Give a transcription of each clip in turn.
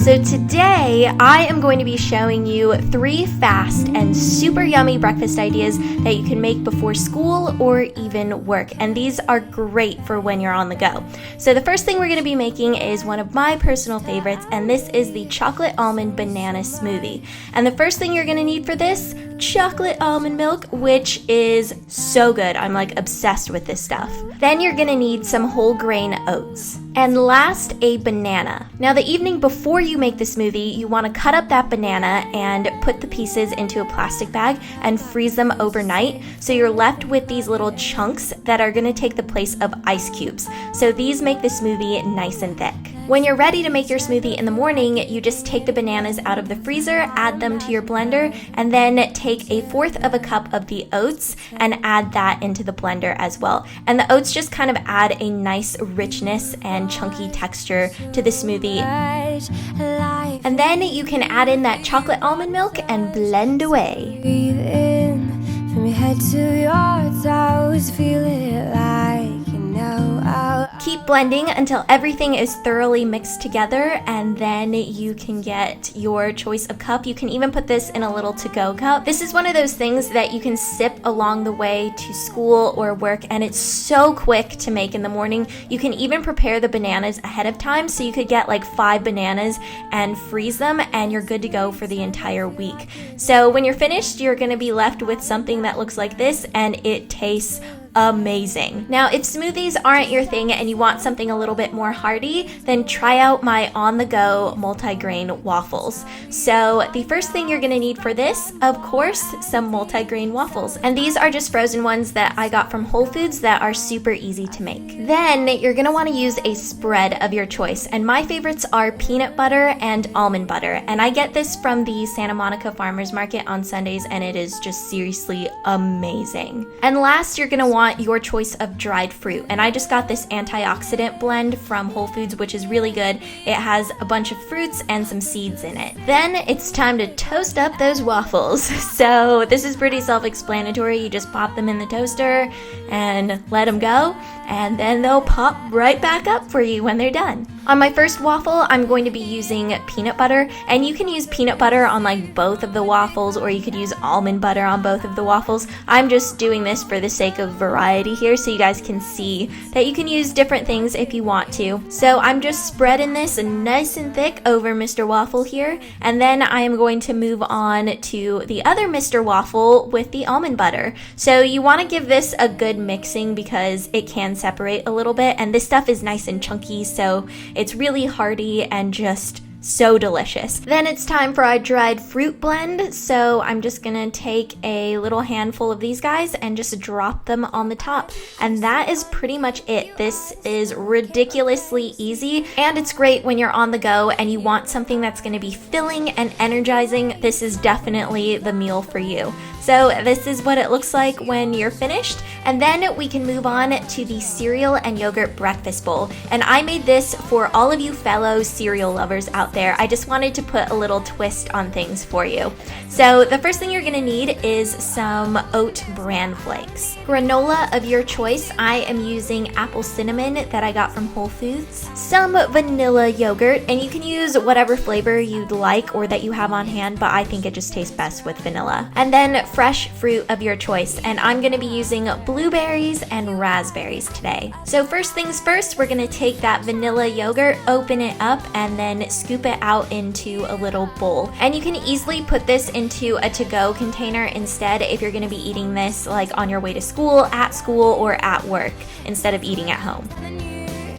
So today I am going to be showing you 3 fast and super yummy breakfast ideas that you can make before school or even work. And these are great for when you're on the go. So the first thing we're going to be making is one of my personal favorites, and this is the chocolate almond banana smoothie. And the first thing you're going to need for this, chocolate almond milk, which is so good. I'm like obsessed with this stuff. Then you're going to need some whole grain oats. And last, a banana. Now the evening before you make the smoothie, you want to cut up that banana and put the pieces into a plastic bag and freeze them overnight. So you're left with these little chunks that are going to take the place of ice cubes. So these make the smoothie nice and thick. When you're ready to make your smoothie in the morning, you just take the bananas out of the freezer, add them to your blender, and then take 1/4 cup of the oats and add that into the blender as well. And the oats just kind of add a nice richness and chunky texture to the smoothie. And then you can add in that chocolate almond milk and blend away. Breathe in from your head to your toes, feel it like you know out. Keep blending until everything is thoroughly mixed together, and then you can get your choice of cup. You can even put this in a little to-go cup. This is one of those things that you can sip along the way to school or work, and it's so quick to make in the morning. You can even prepare the bananas ahead of time, so you could get like 5 bananas and freeze them, and you're good to go for the entire week. So when you're finished, you're going to be left with something that looks like this, and it tastes amazing. Now, if smoothies aren't your thing and you want something a little bit more hearty, then try out my on-the-go multigrain waffles. So the first thing you're gonna need for this, of course, some multigrain waffles. And these are just frozen ones that I got from Whole Foods that are super easy to make. Then you're gonna wanna use a spread of your choice. And my favorites are peanut butter and almond butter. And I get this from the Santa Monica Farmers Market on Sundays, and it is just seriously amazing. And last, you're gonna want your choice of dried fruit, and I just got this antioxidant blend from Whole Foods, which is really good. It has a bunch of fruits and some seeds in it. Then it's time to toast up those waffles. So this is pretty self-explanatory. You just pop them in the toaster and let them go, and then they'll pop right back up for you when they're done. On my first waffle, I'm going to be using peanut butter, and you can use peanut butter on like both of the waffles, or you could use almond butter on both of the waffles. I'm just doing this for the sake of variety here, so you guys can see that you can use different things if you want to. So I'm just spreading this nice and thick over Mr. Waffle here, and then I am going to move on to the other Mr. Waffle with the almond butter. So you want to give this a good mixing because it can separate a little bit, and this stuff is nice and chunky, so it's really hearty and just so delicious. Then it's time for our dried fruit blend. So I'm just gonna take a little handful of these guys and just drop them on the top. And that is pretty much it. This is ridiculously easy, and it's great when you're on the go and you want something that's gonna be filling and energizing. This is definitely the meal for you. So this is what it looks like when you're finished. And then we can move on to the cereal and yogurt breakfast bowl. And I made this for all of you fellow cereal lovers out there. I just wanted to put a little twist on things for you. So the first thing you're gonna need is some oat bran flakes. Granola of your choice. I am using apple cinnamon that I got from Whole Foods. Some vanilla yogurt, and you can use whatever flavor you'd like or that you have on hand, but I think it just tastes best with vanilla. And then fresh fruit of your choice, and I'm gonna be using blueberries and raspberries today. So first things first, we're gonna take that vanilla yogurt, open it up, and then scoop it out into a little bowl. And you can easily put this into a to-go container instead if you're gonna be eating this like on your way to school, or at work instead of eating at home.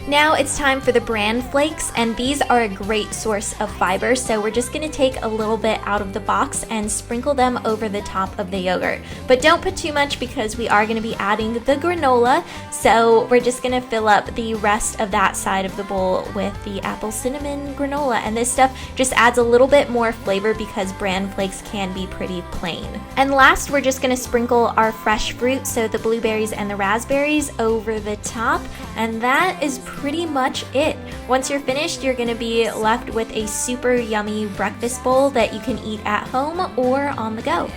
Now it's time for the Bran flakes, and these are a great source of fiber, so we're just going to take a little bit out of the box and sprinkle them over the top of the yogurt. But don't put too much because we are going to be adding the granola, so we're just going to fill up the rest of that side of the bowl with the apple cinnamon granola, and this stuff just adds a little bit more flavor because Bran flakes can be pretty plain. And last, we're just going to sprinkle our fresh fruit, so the blueberries and the raspberries, over the top, and that is pretty much it. Once you're finished, you're going to be left with a super yummy breakfast bowl that you can eat at home or on the go.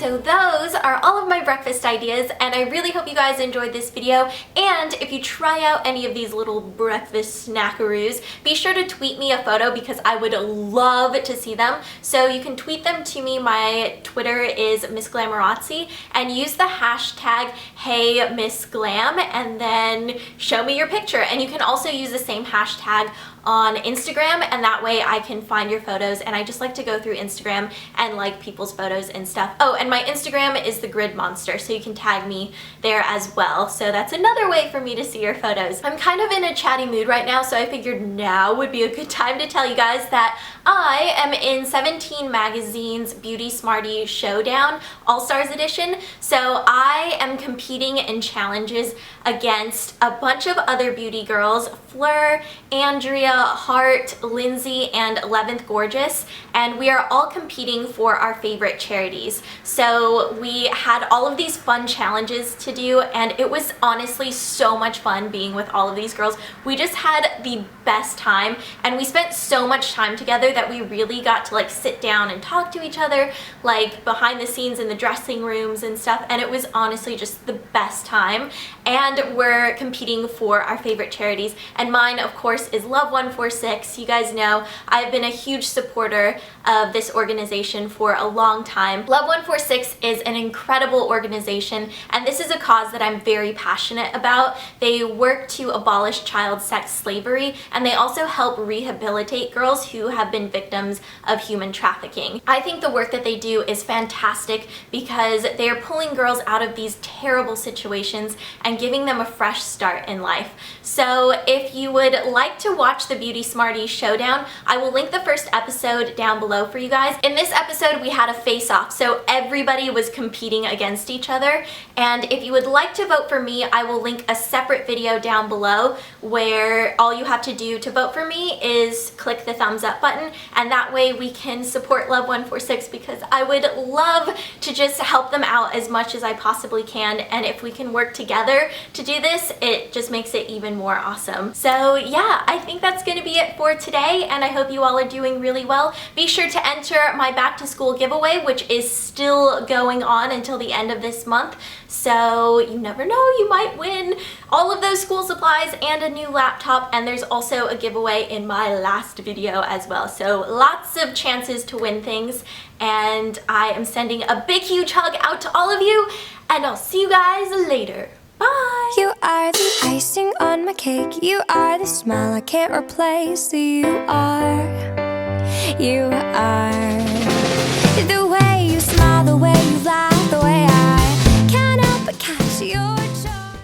So those are all of my breakfast ideas, and I really hope you guys enjoyed this video. And if you try out any of these little breakfast snackaroos, be sure to tweet me a photo because I would love to see them. So you can tweet them to me. My Twitter is Miss Glamorazzi, and use the hashtag HeyMissGlam and then show me your picture. And you can also use the same hashtag on Instagram, and that way I can find your photos, and I just like to go through Instagram and like people's photos and stuff. Oh, and my Instagram is the Grid Monster, so you can tag me there as well. So that's another way for me to see your photos. I'm kind of in a chatty mood right now, so I figured now would be a good time to tell you guys that I am in 17 Magazine's Beauty Smartie Showdown All-Stars Edition. So I am competing in challenges against a bunch of other beauty girls, Fleur, Andrea, Heart, Lindsay, and 11th Gorgeous, and we are all competing for our favorite charities. So we had all of these fun challenges to do, and it was honestly so much fun being with all of these girls. We just had the best time, and we spent so much time together that we really got to like sit down and talk to each other, like behind the scenes in the dressing rooms and stuff, and it was honestly just the best time. And we're competing for our favorite charities, and mine of course is Love 146. You guys know I've been a huge supporter of this organization for a long time. Love 146 is an incredible organization, and this is a cause that I'm very passionate about. They work to abolish child sex slavery, and they also help rehabilitate girls who have been victims of human trafficking. I think the work that they do is fantastic because they are pulling girls out of these terrible situations and giving them a fresh start in life. So if you would like to watch the Beauty Smartie Showdown, I will link the first episode down below for you guys. In this episode, we had a face-off, so everybody was competing against each other. And if you would like to vote for me, I will link a separate video down below where all you have to do to vote for me is click the thumbs up button, and that way we can support Love 146 because I would love to just help them out as much as I possibly can. And if we can work together to do this, it just makes it even more awesome. So yeah, I think that's going to be it for today, and I hope you all are doing really well. Be sure to enter my back to school giveaway, which is still going on until the end of this month. So you never know, you might win all of those school supplies and a new laptop, and there's also a giveaway in my last video as well. So lots of chances to win things, and I am sending a big huge hug out to all of you, and I'll see you guys later. Bye! You are the icing on my cake. You are the smile I can't replace. You are